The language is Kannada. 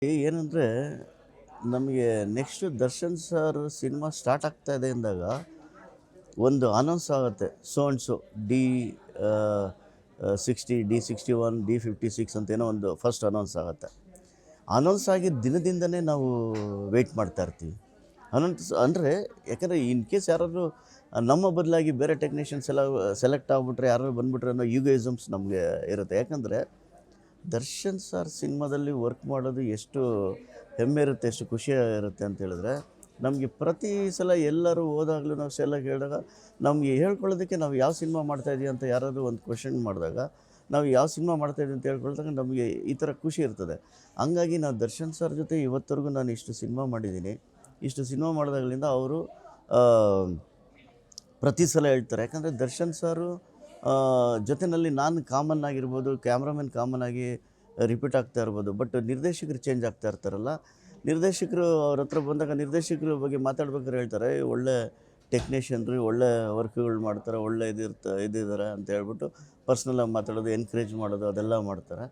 ಏನಂದರೆ ನಮಗೆ next Darshan sir cinema start ಆಗ್ತಾ ಇದೆ ಅಂದಾಗ ಒಂದು ಅನೌನ್ಸ್ ಆಗುತ್ತೆ so and so D 60 D61 D56 ಅಂತ ಏನೋ ಒಂದು ಫಸ್ಟ್ ಅನೌನ್ಸ್ ಆಗುತ್ತೆ. ಅನೌನ್ಸ್ ಆಗಿದ್ದ ದಿನದಿಂದನೇ ನಾವು ವೆಯ್ಟ್ ಮಾಡ್ತಾ ಇರ್ತೀವಿ. ಅನೌನ್ಸ್ ಅಂದರೆ ಯಾಕಂದರೆ ಇನ್ ಕೇಸ್ ಯಾರಾದರೂ ನಮ್ಮ ಬದಲಾಗಿ ಬೇರೆ ಟೆಕ್ನಿಷಿಯನ್ಸ್ ಎಲ್ಲ ಸೆಲೆಕ್ಟ್ ಆಗಿಬಿಟ್ರೆ ಯಾರು ಬಂದುಬಿಟ್ರೆ ಅನ್ನೋ ಯುಗೈಸಮ್ಸ್ ನಮಗೆ ಇರುತ್ತೆ. ಯಾಕಂದರೆ ದರ್ಶನ್ ಸರ್ ಸಿನಿಮಾದಲ್ಲಿ ವರ್ಕ್ ಮಾಡೋದು ಎಷ್ಟು ಹೆಮ್ಮೆ ಇರುತ್ತೆ, ಎಷ್ಟು ಖುಷಿ ಇರುತ್ತೆ ಅಂತ ಹೇಳಿದ್ರೆ, ನಮಗೆ ಪ್ರತಿ ಸಲ ಎಲ್ಲರೂ ಹೋದಾಗಲೂ ನಾವು ಎಲ್ಲ ಕೇಳಿದಾಗ ನಮಗೆ ಹೇಳ್ಕೊಳ್ಳೋದಕ್ಕೆ ನಾವು ಯಾವ ಸಿನಿಮಾ ಮಾಡ್ತಾಯಿದ್ದೀವಿ ಅಂತ ಯಾರಾದರೂ ಒಂದು ಕ್ವೆಶ್ಚನ್ ಮಾಡಿದಾಗ ನಾವು ಯಾವ ಸಿನಿಮಾ ಮಾಡ್ತಾಯಿದ್ದೀವಿ ಅಂತ ಹೇಳ್ಕೊಳ್ದಾಗ ನಮಗೆ ಈ ಥರ ಖುಷಿ ಇರ್ತದೆ. ಹಂಗಾಗಿ ನಾನು ದರ್ಶನ್ ಸರ್ ಜೊತೆ ಇವತ್ತರೆಗೂ ನಾನು ಇಷ್ಟು ಸಿನಿಮಾ ಮಾಡಿದ್ದೀನಿ. ಇಷ್ಟು ಸಿನಿಮಾ ಮಾಡಿದಾಗಲಿಂದ ಅವರು ಪ್ರತಿ ಸಲ ಹೇಳ್ತಾರೆ. ಯಾಕಂದರೆ ದರ್ಶನ್ ಸಾರು ಜೊತೆಯಲ್ಲಿ ನಾನು ಕಾಮನ್ ಆಗಿರ್ಬೋದು, ಕ್ಯಾಮ್ರಾಮನ್ ಕಾಮನ್ ಆಗಿ ರಿಪೀಟ್ ಆಗ್ತಾ ಇರ್ಬೋದು. ಬಟ್ ನಿರ್ದೇಶಕರು ಚೇಂಜ್ ಆಗ್ತಾ ಇರ್ತಾರಲ್ಲ, ನಿರ್ದೇಶಕರು ಅವ್ರ ಹತ್ರ ಬಂದಾಗ ನಿರ್ದೇಶಕರ ಬಗ್ಗೆ ಮಾತಾಡ್ಬೇಕಾದ್ರೆ ಹೇಳ್ತಾರೆ, ಒಳ್ಳೆ ಟೆಕ್ನಿಷಿಯನ್ ರೀ, ಒಳ್ಳೆ ವರ್ಕ್ಗಳು ಮಾಡ್ತಾರೆ, ಒಳ್ಳೆ ಇದಿದ್ದಾರೆ ಅಂತ ಹೇಳ್ಬಿಟ್ಟು ಪರ್ಸ್ನಲಾಗಿ ಮಾತಾಡೋದು, ಎನ್ಕರೇಜ್ ಮಾಡೋದು ಅದೆಲ್ಲ ಮಾಡ್ತಾರೆ.